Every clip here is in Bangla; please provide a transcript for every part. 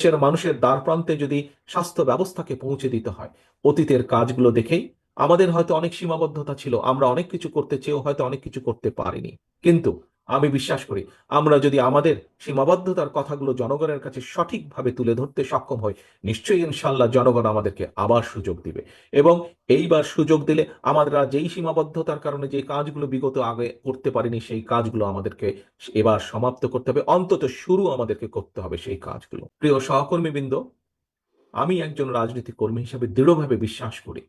দেশের মানুষের দ্বার প্রান্তে যদি স্বাস্থ্য ব্যবস্থাকে পৌঁছে দিতে হয়, অতীতের কাজগুলো দেখেই আমাদের হয়তো অনেক সীমাবদ্ধতা ছিল, আমরা অনেক কিছু করতে চেয়েও হয়তো অনেক কিছু করতে পারিনি। কিন্তু আমি বিশ্বাস করি আমরা যদি আমাদের সীমাবদ্ধতার কথাগুলো জনগণের কাছে সঠিকভাবে তুলে ধরতে সক্ষম হই, নিশ্চয়ই ইনশাল্লাহ জনগণ আমাদেরকে আবার সুযোগ দিবে। এবং এইবার সুযোগ দিলে আমরা যেই সীমাবদ্ধতার কারণে যে কাজগুলো বিগত আগে করতে পারিনি, সেই কাজগুলো আমাদেরকে এবার সমাপ্ত করতে হবে, অন্তত শুরু আমাদেরকে করতে হবে সেই কাজগুলো। প্রিয় সহকর্মীবৃন্দ, আমি একজন রাজনৈতিক কর্মী হিসেবে দৃঢ়ভাবে বিশ্বাস করি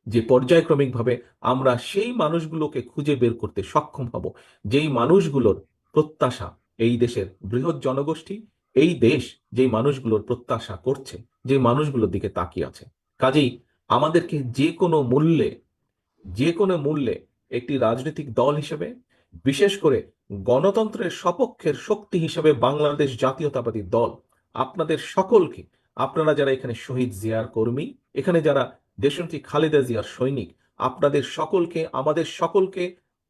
যে পর্যায়ক্রমিকভাবে আমরা সেই মানুষগুলোকে খুঁজে বের করতে সক্ষম হব, যেই মানুষগুলোর প্রত্যাশা এই দেশের বৃহৎ জনগোষ্ঠী, এই দেশ যেই মানুষগুলোর প্রত্যাশা করছে, যে মানুষগুলোর দিকে তাকিয়ে আছে। কাজেই আমাদেরকে যে কোনো মূল্যে একটি রাজনৈতিক দল হিসেবে, বিশেষ করে গণতন্ত্রের সপক্ষের শক্তি হিসেবে বাংলাদেশ জাতীয়তাবাদী দল, আপনাদের সকলকে, আপনারা যারা এখানে শহীদ জিয়ার কর্মী, এখানে যারা দেশনেত্রী খালেদা জিয়ার সৈনিক, আপনাদের সকলকে, আমাদের সকলকে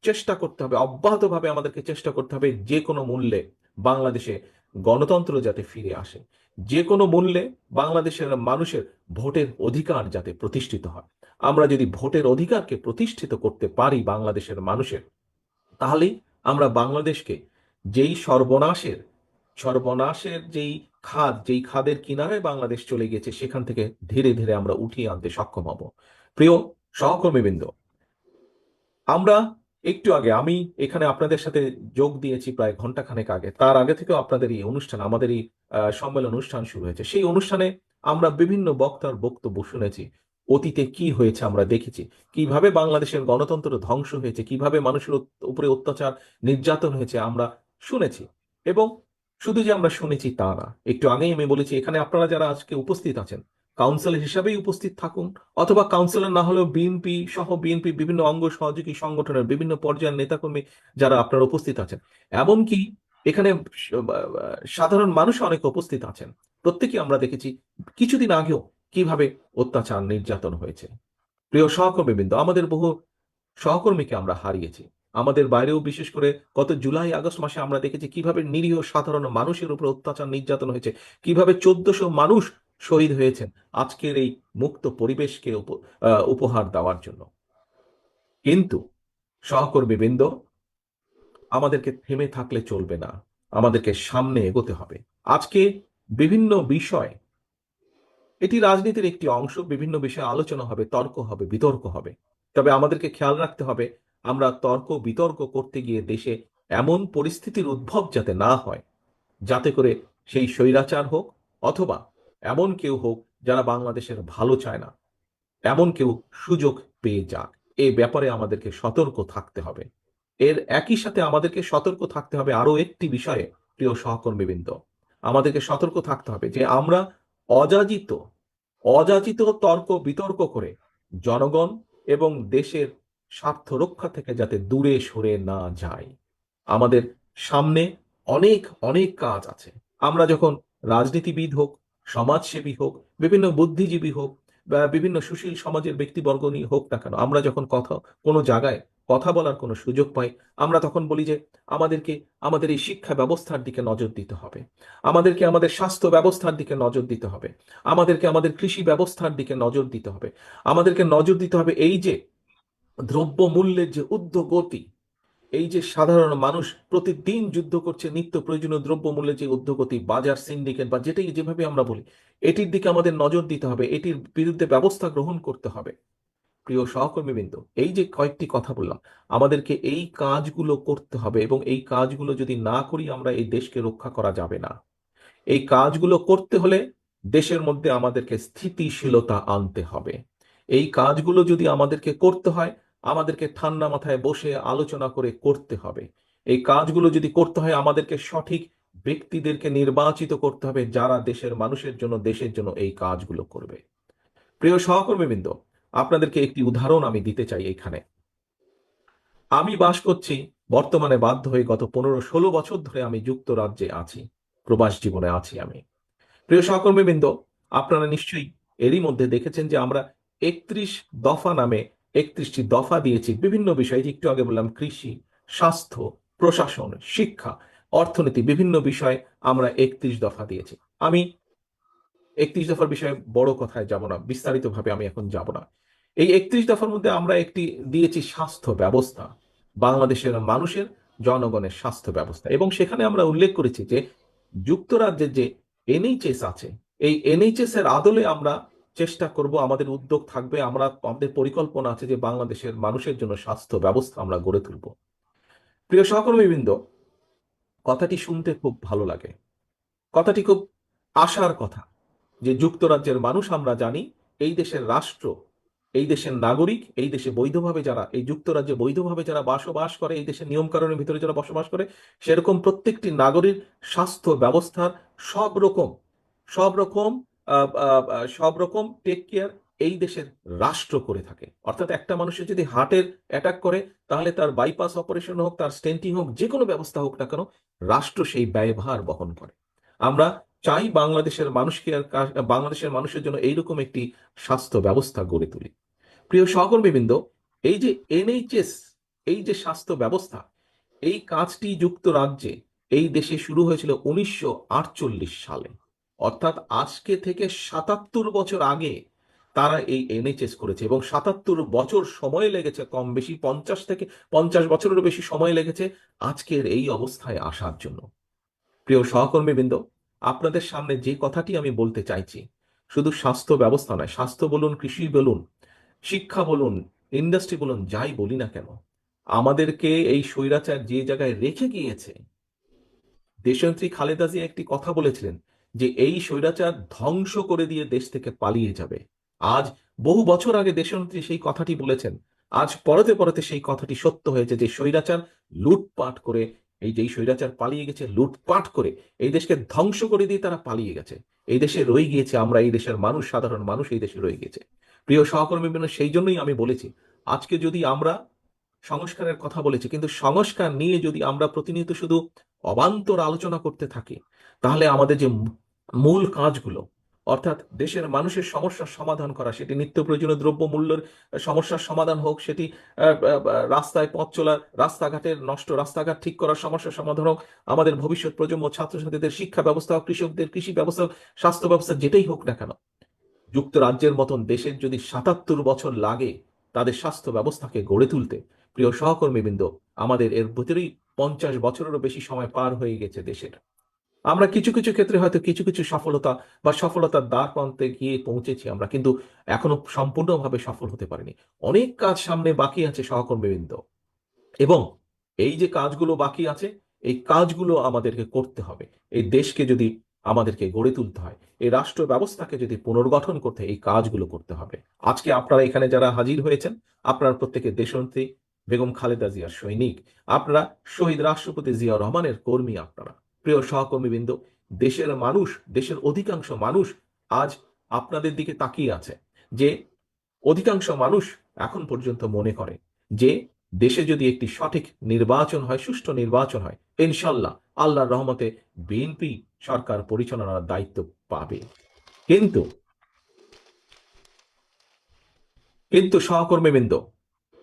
চেষ্টা করতে হবে, অব্যাহতভাবে আমাদেরকে চেষ্টা করতে হবে যে কোনো মূল্যে বাংলাদেশে গণতন্ত্র যাতে ফিরে আসে, যে কোনো মূল্যে বাংলাদেশের মানুষের ভোটের অধিকার যাতে প্রতিষ্ঠিত হয়। আমরা যদি ভোটের অধিকারকে প্রতিষ্ঠিত করতে পারি বাংলাদেশের মানুষের, তাহলেই আমরা বাংলাদেশকে যেই সর্বনাশের সর্বনাশের যেই খাদের কিনারায় বাংলাদেশ চলে গেছে, সেখান থেকে ধীরে ধীরে আমরা উঠিয়ে আনতে সক্ষম হব। প্রিয় সহকর্মীবৃন্দ, আমরা একটু আগে, আমি এখানে আপনাদের সাথে যোগ দিয়েছি প্রায় ঘন্টাখানেক আগে, তার আগে থেকেও আপনাদের এই অনুষ্ঠান, আমাদের এই সম্মেলন অনুষ্ঠান শুরু হয়েছে। সেই অনুষ্ঠানে আমরা বিভিন্ন বক্তার বক্তব্য শুনেছি। অতীতে কি হয়েছে আমরা দেখেছি, কিভাবে বাংলাদেশের গণতন্ত্র ধ্বংস হয়েছে, কিভাবে মানুষের উপরে অত্যাচার নির্যাতন হয়েছে আমরা শুনেছি। এবং শুধু যে আমরা শুনেছি তা না, একটু আগেই আমি বলেছি এখানে আপনারা যারা আজকে উপস্থিত আছেন, কাউন্সিলর হিসাবেই উপস্থিত থাকুন, অথবা কাউন্সিলর না হলেও বিএনপি সহ বিএনপি বিভিন্ন অঙ্গ সহযোগী সংগঠনের বিভিন্ন পর্যায়ের নেতাকর্মী যারা আপনারা উপস্থিত আছেন, এমনকি এখানে সাধারণ মানুষ অনেক উপস্থিত আছেন, প্রত্যেকেই আমরা দেখেছি কিছুদিন আগেও কিভাবে অত্যাচার নির্যাতন হয়েছে। প্রিয় সহকর্মীবৃন্দ, আমাদের বহু সহকর্মীকে আমরা হারিয়েছি। আমাদের বাইরেও, বিশেষ করে গত জুলাই আগস্ট মাসে আমরা দেখেছি কিভাবে নিরীহ সাধারণ মানুষের উপর অত্যাচার নির্যাতন হয়েছে, কিভাবে 1400 মানুষ শহীদ হয়েছেন আজকের এই মুক্ত পরিবেশকে উপহার দেওয়ার জন্য। কিন্তু সহকর্মীবৃন্দ, আমাদেরকে থেমে থাকলে চলবে না, আমাদেরকে সামনে এগোতে হবে। আজকে বিভিন্ন বিষয়, এটি রাজনীতির একটি অংশ, বিভিন্ন বিষয়ে আলোচনা হবে, তর্ক হবে, বিতর্ক হবে। তবে আমাদেরকে খেয়াল রাখতে হবে আমরা তর্ক বিতর্ক করতে গিয়ে দেশে এমন পরিস্থিতির উদ্ভব যাতে না হয়, যাতে করে সেই স্বৈরাচার হোক, অথবা এমন কেউ হোক যারা বাংলাদেশের ভালো চায় না, এমন কেউ সুযোগ পেয়ে যাক। এই ব্যাপারে আমাদেরকে সতর্ক থাকতে হবে। এর একই সাথে আমাদেরকে সতর্ক থাকতে হবে আরো একটি বিষয়ে। প্রিয় সহকর্মীবৃন্দ, আমাদেরকে সতর্ক থাকতে হবে যে আমরা অযাচিত অযাচিত তর্ক বিতর্ক করে জনগণ এবং দেশের স্বার্থ রক্ষা থেকে যাতে দূরে সরে না যায়। আমাদের সামনে অনেক অনেক কাজ আছে। আমরা যখন রাজনীতিবিদ হোক, সমাজসেবী হোক, বিভিন্ন বুদ্ধিজীবী হোক, বা বিভিন্ন সুশীল সমাজের ব্যক্তিবর্গ নিয়ে হোক না কেন, আমরা যখন কোনো জায়গায় কথা বলার কোনো সুযোগ পাই, আমরা তখন বলি যে আমাদেরকে আমাদের এই শিক্ষা ব্যবস্থার দিকে নজর দিতে হবে, আমাদেরকে আমাদের স্বাস্থ্য ব্যবস্থার দিকে নজর দিতে হবে, আমাদেরকে আমাদের কৃষি ব্যবস্থার দিকে নজর দিতে হবে, আমাদেরকে নজর দিতে হবে এই যে দ্রব্য মূল্যের যে ঊর্ধ্বগতি, এই যে সাধারণ মানুষ প্রতিদিন যুদ্ধ করছে নিত্য প্রয়োজনীয় দ্রব্যমূল্যের যে ঊর্ধ্বগতি, বাজার সিন্ডিকেট বা যেটাই যেভাবে আমরা বলি, এটির দিকে আমাদের নজর দিতে হবে, এটির বিরুদ্ধে ব্যবস্থা গ্রহণ করতে হবে। প্রিয় সহকর্মীবৃন্দ, এই যে কয়েকটি কথা বললাম, আমাদেরকে এই কাজগুলো করতে হবে, এবং এই কাজগুলো যদি না করি আমরা এই দেশকে রক্ষা করা যাবে না। এই কাজগুলো করতে হলে দেশের মধ্যে আমাদেরকে স্থিতিশীলতা আনতে হবে। এই কাজগুলো যদি আমাদেরকে করতে হয়, আমাদেরকে ঠান্ডা মাথায় বসে আলোচনা করে করতে হবে। এই কাজগুলো যদি করতে হয়, আমাদেরকে সঠিক ব্যক্তিদেরকে নির্বাচিত করতে হবে যারা দেশের মানুষের জন্য, দেশের জন্য এই কাজগুলো করবে। প্রিয় সহকর্মীবৃন্দ, আপনাদেরকে একটি উদাহরণ আমি দিতে চাই এখানে। আমি বাস করছি, বর্তমানে বাধ্য হয়ে গত 15-16 বছর ধরে আমি যুক্তরাজ্যে আছি, প্রবাস জীবনে আছি আমি। প্রিয় সহকর্মীবৃন্দ, আপনারা নিশ্চয়ই এরই মধ্যে দেখেছেন যে আমরা 31 দফা নামে 31টি দফা দিয়েছি বিভিন্ন বিষয়ে। একটু আগে বললাম কৃষি, স্বাস্থ্য, প্রশাসন, শিক্ষা, অর্থনীতি, বিভিন্ন বিষয়ে আমরা 31 দফা দিয়েছি। আমি 31 দফার বিষয়ে বড় কথায় যাব না, বিস্তারিত ভাবে আমি এখন যাব না। এই 31 দফার মধ্যে আমরা একটি দিয়েছি স্বাস্থ্য ব্যবস্থা, বাংলাদেশের মানুষের, জনগণের স্বাস্থ্য ব্যবস্থা, এবং সেখানে আমরা উল্লেখ করেছি যে যুক্তরাজ্যের যে এনএইচএস আছে, এই এনএইচএস এর আদলে আমরা চেষ্টা করব, আমাদের উদ্যোগ থাকবে, আমাদের পরিকল্পনা আছে যে বাংলাদেশের মানুষের জন্য স্বাস্থ্য ব্যবস্থা আমরা গড়ে তুলব। প্রিয় সহকর্মীবৃন্দ, কথাটি শুনতে খুব ভালো লাগে, কথাটি খুব আশার কথা, যে যুক্তরাজ্যের মানুষ, আমরা জানি এই দেশের রাষ্ট্র, এই দেশের নাগরিক, এই দেশে বৈধভাবে যারা, এই যুক্তরাজ্যে বৈধভাবে যারা বসবাস করে, এই দেশের নিয়মকানুনের ভিতরে যারা বসবাস করে, সেরকম প্রত্যেকটি নাগরিক স্বাস্থ্য ব্যবস্থার সব রকম সব রকম সব রকম টেক কেয়ার এই দেশের রাষ্ট্র করে থাকে। অর্থাৎ একটা মানুষের যদি হার্টের অ্যাটাক করে, তাহলে তার বাইপাস অপারেশন হোক, তার স্টেন্টিং হোক, যে কোনো ব্যবস্থা হোক না কেন, রাষ্ট্র সেই ব্যয়ভার বহন করে। আমরা চাই বাংলাদেশের মানুষকে বাংলাদেশের মানুষের জন্য এইরকম একটি স্বাস্থ্য ব্যবস্থা গড়ে তুলি। প্রিয় সহকর্মীবৃন্দ, এই যে এনএইচএস, এই যে স্বাস্থ্য ব্যবস্থা, এই কাজটি যুক্তরাজ্যে, এই দেশে শুরু হয়েছিল 1948 সালে। অর্থাৎ আজকে থেকে 77 বছর আগে তারা এই এনএইচএস করেছে, এবং 77 বছর সময় লেগেছে, কম বেশি 50 বছরেরও বেশি সময় লেগেছে আজকের এই অবস্থায় আসার জন্য। প্রিয় সহকর্মীবৃন্দ, আপনাদের সামনে যে কথাটি আমি বলতে চাইছি, শুধু স্বাস্থ্য ব্যবস্থা নয়, স্বাস্থ্য বলুন, কৃষি বলুন, শিক্ষা বলুন, ইন্ডাস্ট্রি বলুন, যাই বলি না কেন, আমাদেরকে এই স্বৈরাচার যে জায়গায় রেখে গিয়েছে, দেশনেত্রী খালেদা জিয়া একটি কথা বলেছিলেন যে এই স্বৈরাচার ধ্বংস করে দিয়ে দেশ থেকে পালিয়ে যাবে। আজ বহু বছর আগে দেশনেত্রী সেই কথাটি বলেছেন, আজ পরতে পরতে সেই কথাটি সত্য হয়েছে, যে স্বৈরাচার লুটপাট করে, এই যে স্বৈরাচার পালিয়ে গেছে লুটপাট করে, এই দেশকে ধ্বংস করে দিয়ে তারা পালিয়ে গেছে। এই দেশে রয়ে গিয়েছে আমরা, এই দেশের মানুষ, সাধারণ মানুষ এই দেশে রয়ে গেছে। প্রিয় সহকর্মী, সেই জন্যই আমি বলেছি, আজকে যদি আমরা সংস্কারের কথা বলেছি, কিন্তু সংস্কার নিয়ে যদি আমরা প্রতিনিয়ত শুধু অবান্তর আলোচনা করতে থাকি, তাহলে আমাদের যে মূল কাজগুলো, অর্থাৎ দেশের মানুষের সমস্যার সমাধান করা, সেটি নিত্য প্রয়োজনীয় দ্রব্য মূল্যের সমস্যার সমাধান হোক, সেটি রাস্তায় পথ চলার, রাস্তাঘাটের নষ্ট রাস্তাঘাট ঠিক করার সমস্যার সমাধান হোক, আমাদের ভবিষ্যৎ প্রজন্ম ছাত্রছাত্রীদের শিক্ষা ব্যবস্থা হোক, কৃষকদের কৃষি ব্যবস্থা হোক, স্বাস্থ্য ব্যবস্থা, যেটাই হোক না কেন, যুক্তরাজ্যের মতন দেশের যদি 77 বছর লাগে তাদের স্বাস্থ্য ব্যবস্থাকে গড়ে তুলতে, প্রিয় সহকর্মীবৃন্দ, আমাদের এর ভিতরেই 50 বছরেরও বেশি সময় পার হয়ে গেছে দেশের। আমরা কিছু কিছু ক্ষেত্রে হয়তো কিছু কিছু সফলতা বা সফলতার দ্বার প্রান্তে গিয়ে পৌঁছেছি আমরা, কিন্তু এখনো সম্পূর্ণভাবে সফল হতে পারিনি। অনেক কাজ সামনে বাকি আছে সহকর্মীবৃন্দ, এবং এই যে কাজগুলো বাকি আছে, এই কাজগুলো আমাদেরকে করতে হবে। এই দেশকে যদি আমাদেরকে গড়ে তুলতে হয়, এই রাষ্ট্র ব্যবস্থাকে যদি পুনর্গঠন করতে হয়, এই কাজগুলো করতে হবে। আজকে আপনারা এখানে যারা হাজির হয়েছেন, আপনারা প্রত্যেকে দেশনেত্রী বেগম খালেদা জিয়ার সৈনিক, আপনারা শহীদ রাষ্ট্রপতি জিয়া রহমানের কর্মী। আপনারা, প্রিয় সহকর্মীবৃন্দ, দেশের মানুষ, দেশের অধিকাংশ মানুষ আজ আপনাদের দিকে তাকিয়ে আছে, যে অধিকাংশ মানুষ এখন পর্যন্ত মনে করে যে দেশে যদি একটি সঠিক নির্বাচন হয়, সুষ্ঠু নির্বাচন হয়, ইনশাল্লাহ আল্লাহর রহমতে বিএনপি সরকার পরিচালনার দায়িত্ব পাবে। কিন্তু কিন্তু সহকর্মীবৃন্দ,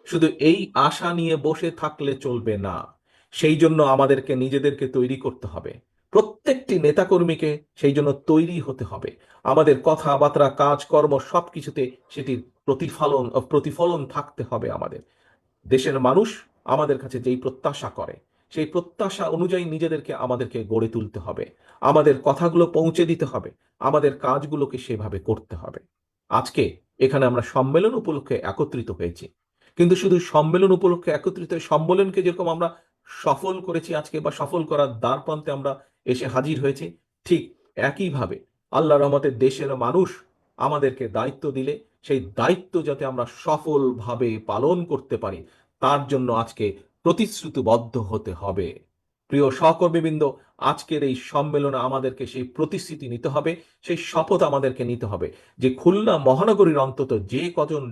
শুধু এই আশা নিয়ে বসে থাকলে চলবে না। সেই জন্য আমাদেরকে নিজেদেরকে তৈরি করতে হবে, প্রত্যেকটি নেতাকর্মীকে সেই জন্য তৈরি হতে হবে। আমাদের কথাবার্তা, কাজকর্ম সবকিছুতে সেটির প্রতিফলন থাকতে হবে। আমাদের দেশের মানুষ আমাদের কাছে যেই প্রত্যাশা করে, সেই প্রত্যাশা অনুযায়ী আমাদেরকে গড়ে তুলতে হবে, আমাদের কথাগুলো পৌঁছে দিতে হবে, আমাদের কাজগুলোকে সেভাবে করতে হবে। আজকে এখানে আমরা সম্মেলন উপলক্ষে একত্রিত হয়েছি, কিন্তু শুধু সম্মেলন উপলক্ষে একত্রিত হয়ে সম্মেলনকে যেরকম আমরা সফল করেছি আজকে, বা সফল করার দ্বার প্রান্তে আমরা এসে হাজির হয়েছি, ঠিক একইভাবে আল্লাহর রহমতে দেশের মানুষ আমাদেরকে দায়িত্ব দিলে, সেই দায়িত্ব যাতে আমরা সফলভাবে পালন করতে পারি, তার জন্য আজকে প্রতিশ্রুতিবদ্ধ হতে হবে। প্রিয় সহকর্মীবৃন্দ, আজকের এই সম্মেলনে আমাদেরকে সেই প্রতিশ্রুতি নিতে হবে, সেই শপথ আমাদেরকে নিতে হবে, যে খুলনা মহানগরীর অন্তত যে কজন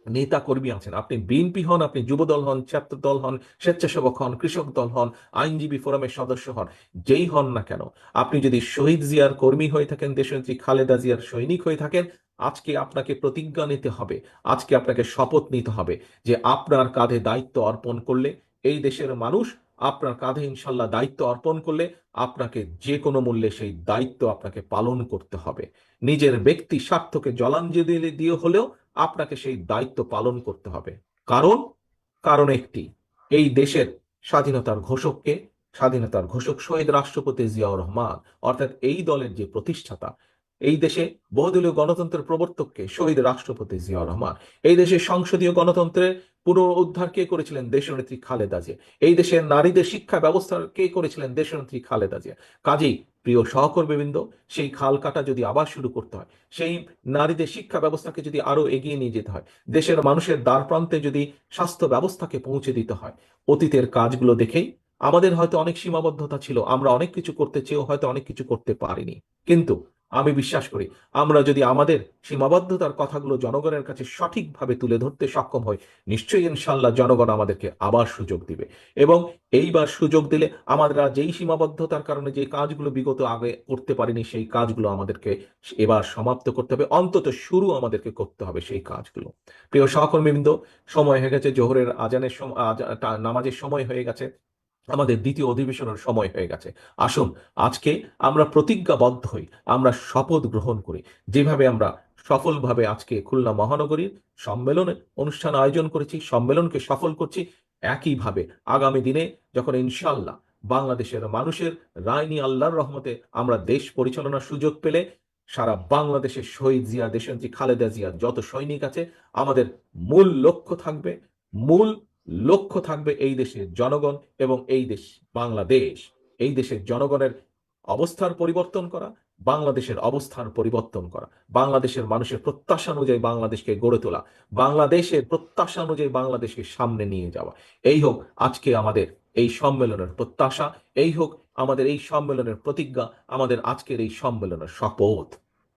নেতা কর্মী আছেন, আপনি বিএনপি হন, আপনি যুবদল হন, ছাত্র দল হন, স্বেচ্ছাসেবক হন, কৃষক দল হন, আইনজীবী ফোরামের সদস্য হন, যেই হন না কেন, আপনি যদি শহীদ জিয়ার কর্মী হয়ে থাকেন, দেশনেত্রী খালেদা জিয়ার সৈনিক হয়ে থাকেন, আজকে আপনাকে প্রতিজ্ঞা নিতে হবে, আজকে আপনাকে শপথ নিতে হবে, যে আপনার কাঁধে দায়িত্ব অর্পণ করলে এই দেশের মানুষ আপনার কাঁধে ইনশাল্লাহ দায়িত্ব অর্পণ করলে আপনাকে যে কোনো মূল্যে সেই দায়িত্ব আপনাকে পালন করতে হবে। নিজের ব্যক্তি স্বার্থকে জলাঞ্জলি দিয়ে হলেও আপনাকে সেই দায়িত্ব পালন করতে হবে। কারণ কারণ একটি, এই দেশের স্বাধীনতার ঘোষককে, স্বাধীনতার ঘোষক শহীদ রাষ্ট্রপতি জিয়াউর রহমান, অর্থাৎ এই দলের যে প্রতিষ্ঠাতা, এই দেশে বহুদলীয় গণতন্ত্রের প্রবর্তককে শহীদ রাষ্ট্রপতি জিয়াউর রহমান, এই দেশের সংসদীয় গণতন্ত্রের পুনরুদ্ধার কে করেছিলেন? দেশনেত্রী খালেদা জিয়া। এই দেশের নারীদের শিক্ষা ব্যবস্থা কে করেছিলেন? দেশনেত্রী খালেদা জিয়া। কাজেই প্রিয় সহকর্মীবৃন্দ, সেই খাল কাটা যদি আবার শুরু করতে হয়, সেই নারীদের শিক্ষা ব্যবস্থাকে যদি আরো এগিয়ে নিয়ে যেতে হয়, দেশের মানুষের দ্বার প্রান্তে যদি স্বাস্থ্য ব্যবস্থাকে পৌঁছে দিতে হয়, অতীতের কাজগুলো দেখেই আমাদের হয়তো অনেক সীমাবদ্ধতা ছিল, আমরা অনেক কিছু করতে চেয়েও হয়তো অনেক কিছু করতে পারিনি। কিন্তু আমি বিশ্বাস করি, আমরা যদি আমাদের সীমাবদ্ধতার কথাগুলো জনগণের কাছে সঠিকভাবে তুলে ধরতে সক্ষম হই, নিশ্চয়ই ইনশাল্লাহ জনগণ আমাদেরকে আবার সুযোগ দিবে। এবং এইবার সুযোগ দিলে আমরা যেই সীমাবদ্ধতার কারণে যে কাজগুলো বিগত আগে করতে পারিনি, সেই কাজগুলো আমাদেরকে এবার সমাপ্ত করতে হবে, অন্তত শুরু আমাদেরকে করতে হবে সেই কাজগুলো। প্রিয় সহকর্মীবৃন্দ, সময় হয়ে গেছে জোহরের আজানের সময়, নামাজের সময় হয়ে গেছে, আমাদের দ্বিতীয় অধিবেশনের সময় হয়ে গেছে। আসুন আজকে আমরা প্রতিজ্ঞাবদ্ধ হই, আমরা শপথ গ্রহণ করি। যেভাবে আমরা সফলভাবে আজকে খুলনা মহানগরীর সম্মেলনে অনুষ্ঠান আয়োজন করেছি, সম্মেলনকে সফল করছি, একইভাবে আগামী দিনে যখন ইনশাল্লাহ বাংলাদেশের মানুষের রায় নিয়ে আল্লাহর রহমতে আমরা দেশ পরিচালনার সুযোগ পেলে, সারা বাংলাদেশের শহীদ জিয়া, দেশনেত্রী খালেদা জিয়া যত সৈনিক আছে, আমাদের মূল লক্ষ্য থাকবে, মূল লক্ষ্য থাকবে এই দেশের জনগণ এবং এই দেশ বাংলাদেশ, এই দেশের জনগণের অবস্থার পরিবর্তন করা, বাংলাদেশের অবস্থার পরিবর্তন করা, বাংলাদেশের মানুষের প্রত্যাশা অনুযায়ী বাংলাদেশকে গড়ে তোলা, বাংলাদেশের প্রত্যাশা অনুযায়ী বাংলাদেশকে সামনে নিয়ে যাওয়া। এই হোক আজকে আমাদের এই সম্মেলনের প্রত্যাশা, এই হোক আমাদের এই সম্মেলনের প্রতিজ্ঞা, আমাদের আজকের এই সম্মেলনের শপথ।